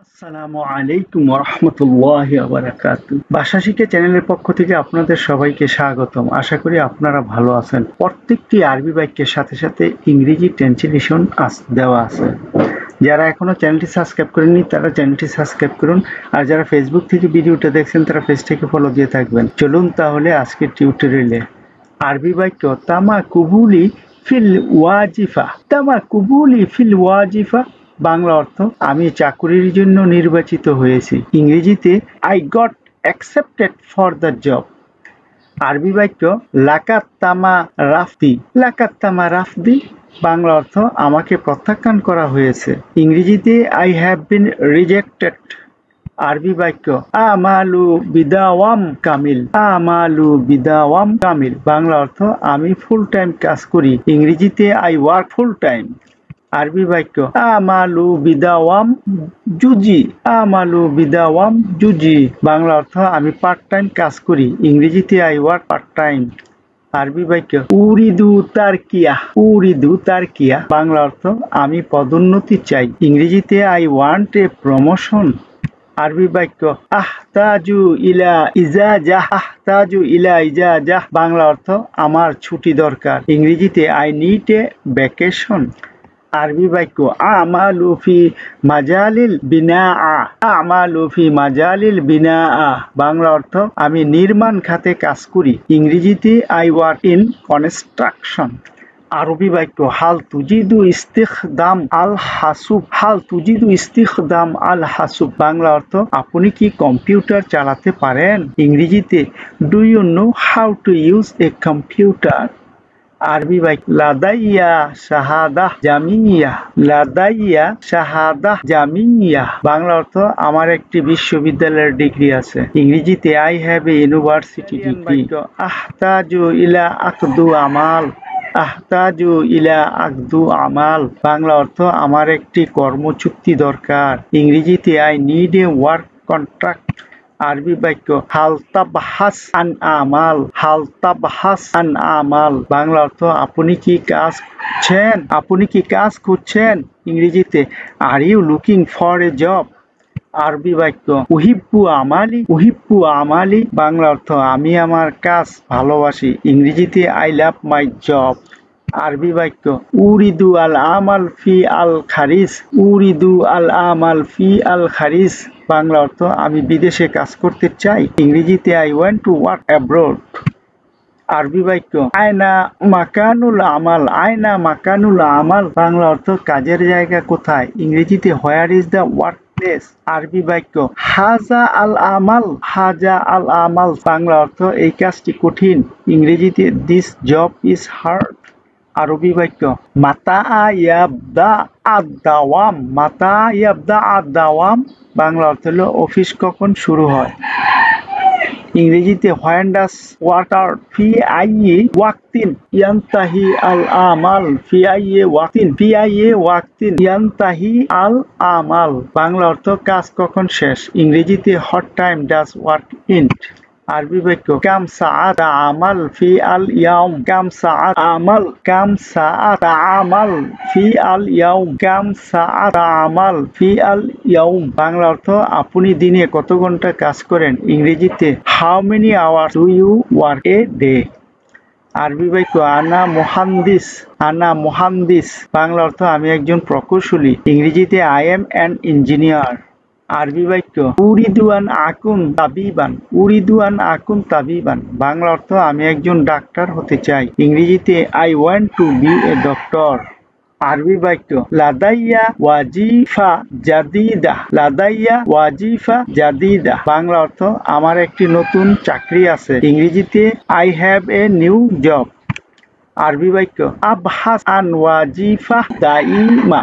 আসসালামু আলাইকুম রহমতুল্লাহি ওয়া বারাকাতুহু। ভাষা শিক্ষা চ্যানেলের পক্ষ থেকে আপনাদের সবাইকে স্বাগতম। আশা করি আপনারা ভালো আছেন। প্রত্যেকটি আরবি বাক্যের সাথে সাথে ইংরেজি ট্রান্সলেশন দেওয়া আছে। যারা এখনো চ্যানেলটি সাবস্ক্রাইব করেননি তারা চ্যানেলটি সাবস্ক্রাইব করুন, আর যারা ফেসবুক থেকে ভিডিওটা দেখছেন তারা পেজটিকে ফলো দিয়ে থাকবেন। চলুন তাহলে আজকের টিউটোরিয়ালে আরবি বাক্য তামা কুবুলি ফিল ওয়াজিফা। তামা কুবুলি ফিল ওয়াজিফা বাংলা অর্থ আমি চাকুরির জন্য নির্বাচিত হয়েছি। ইংরেজিতে I got accepted for the job. আরবি বাক্য লাকাত তামা রাফদি। লাকাত তামা রাফদি বাংলা অর্থ আমাকে প্রত্যাখ্যান করা হয়েছে। ইংরেজিতে আই হ্যাভ বিন রিজেক্টেড। আরবি বাক্য আমালু বিদাওয়াম কামিল। আমালু বিদাওয়াম কামিল বাংলা অর্থ আমি ফুল টাইম কাজ করি। ইংরেজিতে আই ওয়ার্ক ফুল টাইম। আরবি বাক্য আমালু বিদাওয়াম জুজি। আমালু বিদাওয়াম জুজি বাংলা অর্থ আমি পার্ট টাইম কাজ করি। ইংরেজিতে আই ওয়ার্ক পার্ট টাইম। আরবি বাক্য উরিদু তারকিয়া। উরিদু তারকিয়া বাংলা অর্থ আমি পদোন্নতি চাই। ইংরেজিতে আই ওয়ান্ট এ প্রমোশন। আরবি বাক্য আহতাজু ইলা ইজাজাহ। আহতাজু ইলা ইজাজাহ বাংলা অর্থ আমার ছুটি দরকার। ইংরেজিতে আই নিড এ ভ্যাকেশন। আরবি বাক্য আমালু ফি মাজালিল বিনাআ। আমালু ফি মাজালিল বিনাআ বাংলা অর্থ আমি নির্মাণ খাতে কাজ করি। ইংরেজিতে আই ওয়ার্ক ইন কনস্ট্রাকশন। আরবি বাক্য হাল তুজিদু ইস্তিখদাম আল হাসুব। হাল তুজিদু ইস্তিখদাম আল হাসুব বাংলা অর্থ আপনি কি কম্পিউটার চালাতে পারেন। ইংরেজিতে do you know how to use a computer. আরবি বাক্য লাদাইয়া শাহাদাহ জামিয়া। লাদাইয়া শাহাদাহ জামিয়া বাংলা অর্থ আমার একটি বিশ্ববিদ্যালয়ের ডিগ্রি আছে। ইংরেজিতে I have a university degree. আহতাজু ইলা আকদু আমাল। আহতাজু ইলা আকদু আমাল বাংলা অর্থ আমার একটি কর্মচুক্তি দরকার। ইংরেজিতে I need a work contract. আরবি বাক্য হাল তাবহাস আন আমাল। হাল তাবহাস আন আমাল বাংলা অর্থ আপনি কি কাজ খুঁজছেন। আপনি কি কাজ খুঁজছেন। ইংরেজিতে are you looking for a job. আরবি বাক্য উহিব্বু আমালি। উহিব্বু আমালি বাংলা অর্থ আমি আমার কাজ ভালোবাসি। ইংরেজিতে আই লাভ মাই জব। আরবি বাক্য উরিদু আল আমাল ফি আল খারিজ। উরিদু আল আমাল ফি আল খারিজ বাংলা অর্থ আমি বিদেশে কাজ করতে চাই। ইংরেজিতে I want to work abroad. আরবি বাক্য আয়না মাকানুল আমাল। আয়না মাকানুল আমাল বাংলা অর্থ কাজের জায়গা কোথায়। ইংরেজিতে where is the work place. আরবি বাক্য হাজা আল আমাল। হাজা আল আমাল বাংলা অর্থ এই কাজটি কঠিন। ইংরেজিতে দিস জব ইজ হার্ড। আরবি বাক্য মাতা ইয়াবদা আদ-দাওয়াম। মাতা ইয়াবদা আদ-দাওয়াম বাংলা অর্থ হলো অফিস কখন শুরু হয়। ইংরেজিতে হোয়েন ডাজ ওয়ার্কার ফি আইয়ে ওয়াক্তিন ইয়ান্তাহি আল আমাল। ফি আইয়ে ওয়াক্তিন। ফি আইয়ে ওয়াক্তিন ইয়ান্তাহি আল আমাল বাংলা অর্থ কাজ কখন শেষ। ইংরেজিতে what time does work end. আরবি বাক্য কাম সাআত আমাল ফি আল ইয়াউম। কাম সাআত আমাল। কাম সাআত আমাল ফি আল ইয়াউম। কাম সাআত আমাল ফি আল ইয়াউম বাংলা অর্থ আপনি দিনে কত ঘন্টা কাজ করেন। ইংরেজিতে how many hours do you work a day. আরবি বাক্য আনা মুহান্দিস। আনা মুহান্দিস বাংলা অর্থ আমি একজন প্রকৌশলী। ইংরেজিতে আই এম অ্যান ইঞ্জিনিয়ার। আরবি বাক্য উরিদুয়ান আকুন তাবিবান। উরিদুয়ান আকুন তাবিবান বাংলা অর্থ আমি একজন ডাক্তার হতে চাই। ইংরেজিতে I want to be a doctor. আরবি বাক্য লাদাইয়া ওয়াজিফা জাদিদা। লাদাইয়া ওয়াজিফা জাদিদা বাংলা অর্থ আমার একটি নতুন চাকরি আছে। ইংরেজিতে I have a new job. আরবি বাক্য আবহাস আন ওয়াজিফা দাইমা।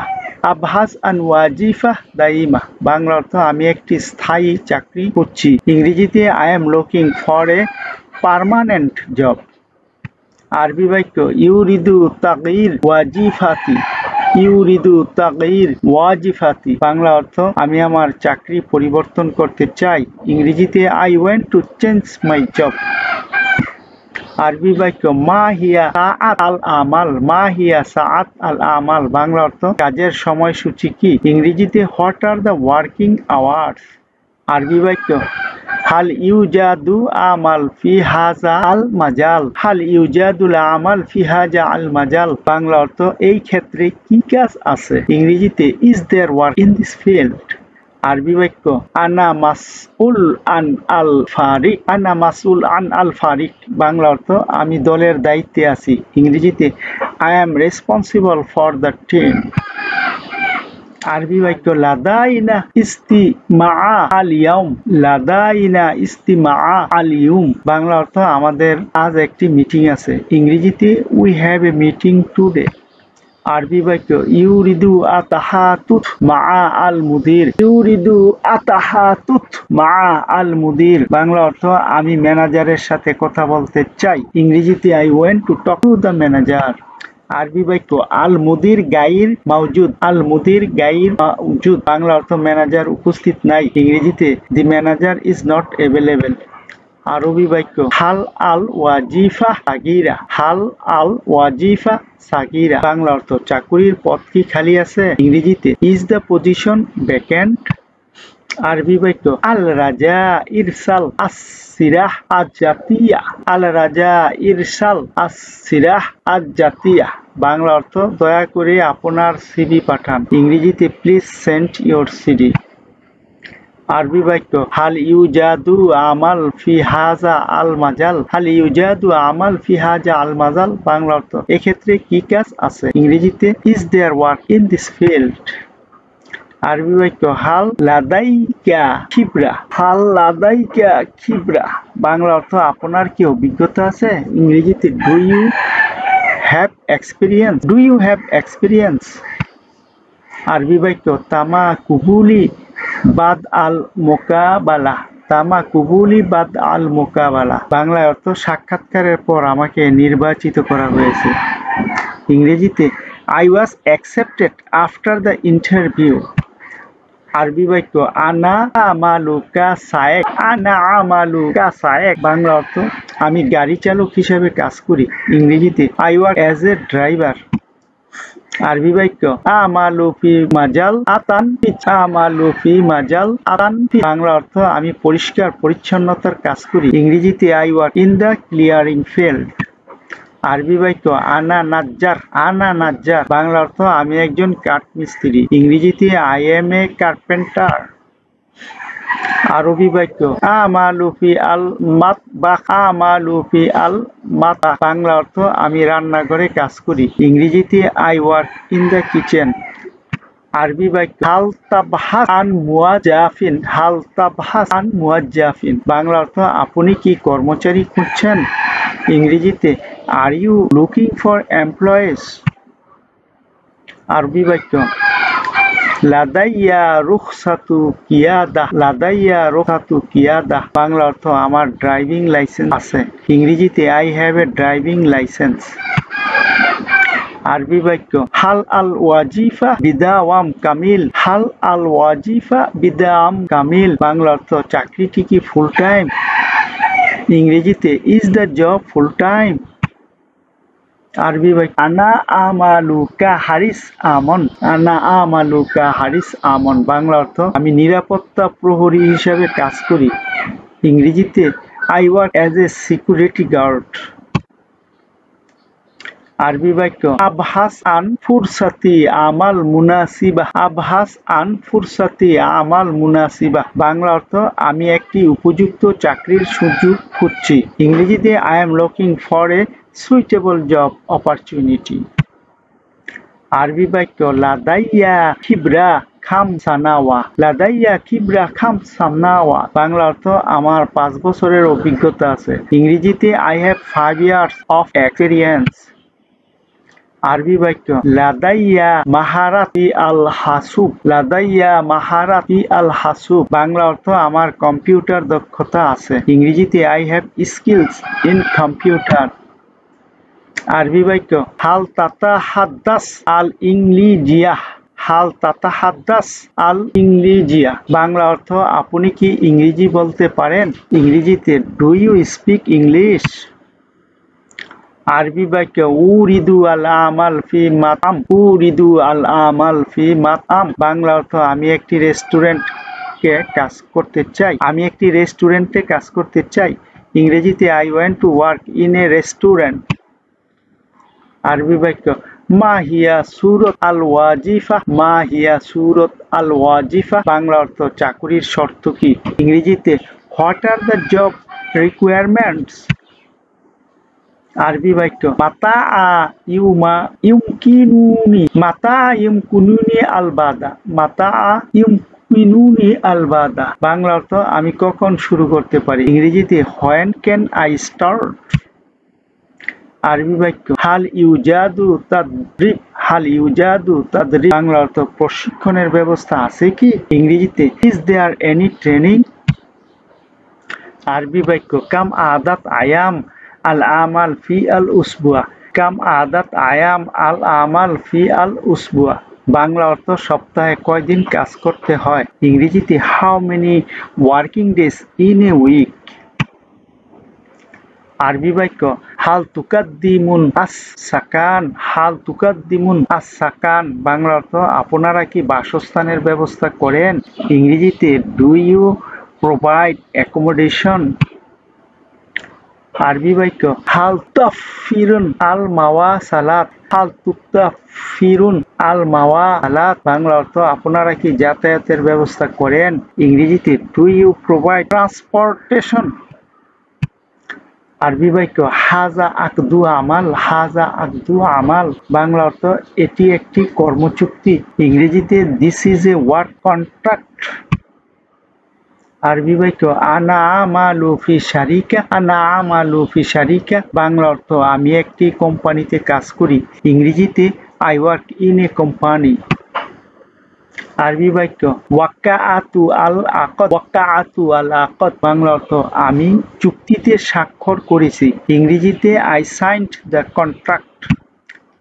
আবহাস আন ওয়াজিফা দাইমা বাংলা অর্থ আমি একটি স্থায়ী চাকরি খুঁজছি। ইংরেজিতে I am looking for a permanent job. আরবি বাক্য ইউরিদু তাগয়ির ওয়াজিফাতি। ইউরিদু তাগয়ির ওয়াজিফাতি বাংলা অর্থ আমি আমার চাকরি পরিবর্তন করতে চাই। ইংরেজিতে I want to change my job. আরবি বাক্য মা হিয়া সাআত আল আমাল, মা হিয়া সাআত আল আমাল, বাংলা অর্থ কাজের সময়সূচি কি? ইংরেজিতে what are the working hours. আরবি বাক্য হাল ইউজাদু আমাল ফি হাজা আল মাজাল, হাল ইউজাদুল আমাল ফি হাজা আল মাজাল, বাংলা অর্থ এই ক্ষেত্রে কি কাজ আছে? ইংরেজিতে is their work in this field. আরবি বাক্য আনা মাসউল আন আল ফারিক, আনা মাসউল আন আল ফারিক, বাংলা অর্থ আমি দলের দায়িত্বে আছি। ইংরেজিতে I am responsible for the team. আরবি বাক্য লাদাইনা ইস্তিমাআ আল ইয়াউম, লাদাইনা ইস্তিমাআ আল ইয়াউম, বাংলা অর্থ আমাদের আজ একটি মিটিং আছে। ইংরেজিতে we have a meeting today. আরবি বাক্য ইউরিদু আতাহাতুত মা আল মুদির, ইউরিদু আতাহাতুত মা আল মুদির, বাংলা অর্থ আমি ম্যানেজারের সাথে কথা বলতে চাই। ইংরেজিতে I went to talk to the manager. আরবি বাক্য আল মুদির গাইর মাউজুদ, আল মুদির গাইর মাউজুদ, বাংলা অর্থ ম্যানেজার উপস্থিত নাই। ইংরেজিতে দি ম্যানেজার ইজ নট অ্যাভেলেবল। আরবি বাক্য হাল আল ওয়াজিফা সাগীরা, হাল আল ওয়াজিফা সাগীরা, বাংলা অর্থ চাকুরির পদ কি খালি আছে? ইংরেজিতে ইজ দ্য পজিশন ভ্যাকেন্ট। আরবি বাক্য আল রাজা ইরসাল আস-সিরাহ আজ-জাতিয়া, আল রাজা ইরসাল আস-সিরাহ আজ-জাতিয়া, বাংলা অর্থ দয়া করে আপনার সিভি পাঠান। ইংরেজিতে প্লিজ সেন্ড ইওর সিভি। আরবি বাক্য হাল ইউজাদু আমাল ফি হাজা আল মাজাল, হাল ইউজাদু আমাল ফি হাজা আল মাজাল, বাংলা অর্থ এক্ষেত্রে কি কাজ আছে? ইংরেজিতে is their work in this field. আরবি বাক্য হাল লাদাইকা খিবরা, হাল লাদাইকা খিবরা, বাংলা অর্থ আপনার কি অভিজ্ঞতা আছে? ইংরেজিতে do you have experience, do you have experience. আরবি বাক্য তামা কুবুলি বাদ আল মোকাবালা, তামা কুবুলি বাদ আল মোকাবালা, বাংলা অর্থ সাক্ষাৎকারের পর আমাকে নির্বাচিত করা হয়েছে। ইংরেজিতে I was accepted after the interview. আরবি বাক্য আনা আমালুকা সায়েক, আনা আমালুকা সায়েক, বাংলা অর্থ আমি গাড়ি চালক হিসেবে কাজ করি। ইংরেজিতে I work as A driver. আরবি বাক্য আমালু ফি মাজাল আতান ফি, আমালু ফি মাজাল আতান ফি, বাংলা অর্থ আমি পরিষ্কার পরিচ্ছন্নতার কাজ করি। ইংরেজিতে I work in the clearing field. আরবি বাক্য আনা নাজ্জার, আনা নাজ্জার, বাংলা অর্থ আমি একজন কাঠমিস্ত্রি। ইংরেজিতে আই এম এ কার্পেন্টার। আরবি বাক্য আমালু ফি আল মাতবাখ, আমালু ফি আল মাতবাখ, বাংলা অর্থ আমি রান্নাঘরে কাজ করি। ইংরেজিতে I work in the kitchen. আরবি বাক্য হাল তাবহাস আন মুওয়াজ্জাফিন, হাল তাবহাস আন মুওয়াজ্জাফিন, বাংলা অর্থ আপনি কি কর্মচারী খুঁজছেন? ইংরেজিতে are you looking for employees. আরবি বাক্য লাদাইয়া রুখসাতু কিয়াদা, লাদাইয়া রুখসাতু কিয়াদা, বাংলা অর্থ আমার ড্রাইভিং লাইসেন্স আছে। ইংরেজিতে I have A driving licence. আরবি বাক্য হাল আল ওয়াজিফা বিদাওয়াম কামিল, হাল আল ওয়াজিফা বিদাওয়াম কামিল, বাংলা অর্থ চাকরিটি কি ফুল টাইম? ইংরেজিতে is the job full time. আরবি বাক্য আনা আমালুকা হারিস আমন, আনা আমালুকা হারিস আমন, বাংলা অর্থ আমি নিরাপত্তা প্রহরী হিসাবে কাজ করি। ইংরেজিতে I work as a security guard. আরবি বাক্য আবহাস আন ফুরসাতি আমাল মুনাসিবা, আবহাস আন ফুরসাতি আমাল মুনাসিবা, বাংলা অর্থ আমি একটি উপযুক্ত চাকরির সুযোগ খুঁজছি। ইংরেজিতে I am looking for a suitable job opportunity. আরবি বাক্য লাদাইয়া খিবরা খাম সানাওয়া, লাদাইয়া খিবরা খাম সানাওয়া, বাংলা অর্থ আমার 5 বছরের অভিজ্ঞতা আছে। ইংরেজিতে I have 5 years of experience. আরবি বাক্য লাদাইয়া মাহারাতি আল হাসুব, লাদাইয়া মাহারাতি আল হাসুব, বাংলা অর্থ আমার কম্পিউটার দক্ষতা আছে। ইংরেজিতে I have skills in computer. আরবি বাক্য হাল তাতাহাদ্দাস আল ইংলিজিয়া, হাল তাতাহাদ্দাস আল ইংলিজিয়া, বাংলা অর্থ আপনি কি ইংরেজি বলতে পারেন? ইংরেজিতে ডু ইউ স্পিক ইংলিশ। আরবি বাক্য উরিদু আল আমাল ফি মাতাম, উরিদু আল আমাল ফি মাতাম। বাংলা অর্থ আমি একটি রেস্টুরেন্টে কাজ করতে চাই, আমি একটি রেস্টুরেন্টে কাজ করতে চাই। ইংরেজিতে I want to work in a restaurant. আরবি বাক্য মা হিয়া সুরত আল ওয়াজিফা, মা হিয়া সুরত আল ওয়াজিফা। বাংলা অর্থ চাকুরির শর্ত কি? ইংরেজিতে what are the job requirements. আরবি বাক্য মাতা আ ইউমা ইউমকিনুনি, মাতা ইউমকিনুনি আল বাদা, মাতা আ ইউমকিনুনি আল বাদা। বাংলা অর্থ আমি কখন শুরু করতে পারি? ইংরেজিতে হোয়েন ক্যান আই স্টার্ট। আরবি বাক্য হাল ইউজাদু তাদরিব, হাল ইউজাদু তাদরিব। বাংলা অর্থ প্রশিক্ষণের ব্যবস্থা আছে কি? ইংরেজিতে ইজ দেয়ার এনি ট্রেনিং। আরবি বাক্য কাম আদাত আয়াম আল আমাল ফি আল উসবুয়া, কাম আদাত আয়াম আল আমাল ফি আল উসবুয়া। বাংলা অর্থ সপ্তাহে কয়দিন কাজ করতে হয়? ইংরেজিতে how many working days in a week. আরবি বাক্য হাল তুকাদ্দিমুন আস সাকান, হাল তুকাদ্দিমুন আস সাকান। বাংলা অর্থ আপনারা কি বাসস্থানের ব্যবস্থা করেন? ইংরেজিতে ডু ইউ প্রোভাইড অ্যাকোমোডেশন। আরবি বাক্য হাল তুফিরুন আল মাওয়া সালাত, হাল তুফিরুন আল মাওয়া সালাত। বাংলা অর্থ আপনারা কি যাতায়াতের ব্যবস্থা করেন? ইংরেজিতে ডু ইউ প্রোভাইড ট্রান্সপোর্টেশন। আরবি বাক্য হাজা আকদু আমাল, হাজা আকদু আমাল। বাংলা অর্থ এটি একটি কর্মচুক্তি। ইংরেজিতে this is a work contract. আরবি বাক্য আনা আমালু ফি শারিকা, আনা আমালু ফি শারিকা। বাংলা অর্থ আমি একটি কোম্পানিতে কাজ করি। ইংরেজিতে I work in a company. আরবি বাক্য ওয়াক্কাআতু আল আকদ, ওয়াক্কাআতু আল আকদ। বাংলা অর্থ আমি চুক্তিতে স্বাক্ষর করেছি। ইংরেজিতে আই সাইনড দ্য কন্ট্রাক্ট।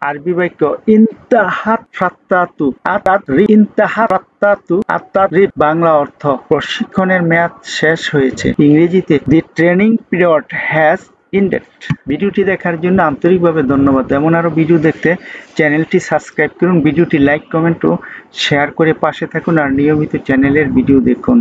আরবি বাক্য ইনতাহাত ফাত্তাতু আতাদরিব, ইনতাহাত ফাত্তাতু আতাদরিব। বাংলা অর্থ প্রশিক্ষণের মেয়াদ শেষ হয়েছে। ইংরেজিতে দি ট্রেনিং পিরিয়ড হ্যাজ এন্ডেড। ভিডিওটি দেখার জন্য আন্তরিকভাবে ধন্যবাদ। এমন আরো ভিডিও দেখতে চ্যানেলটি সাবস্ক্রাইব করুন, ভিডিওটি লাইক, কমেন্ট ও শেয়ার করে পাশে থাকুন আর নিয়মিত চ্যানেলের ভিডিও দেখুন।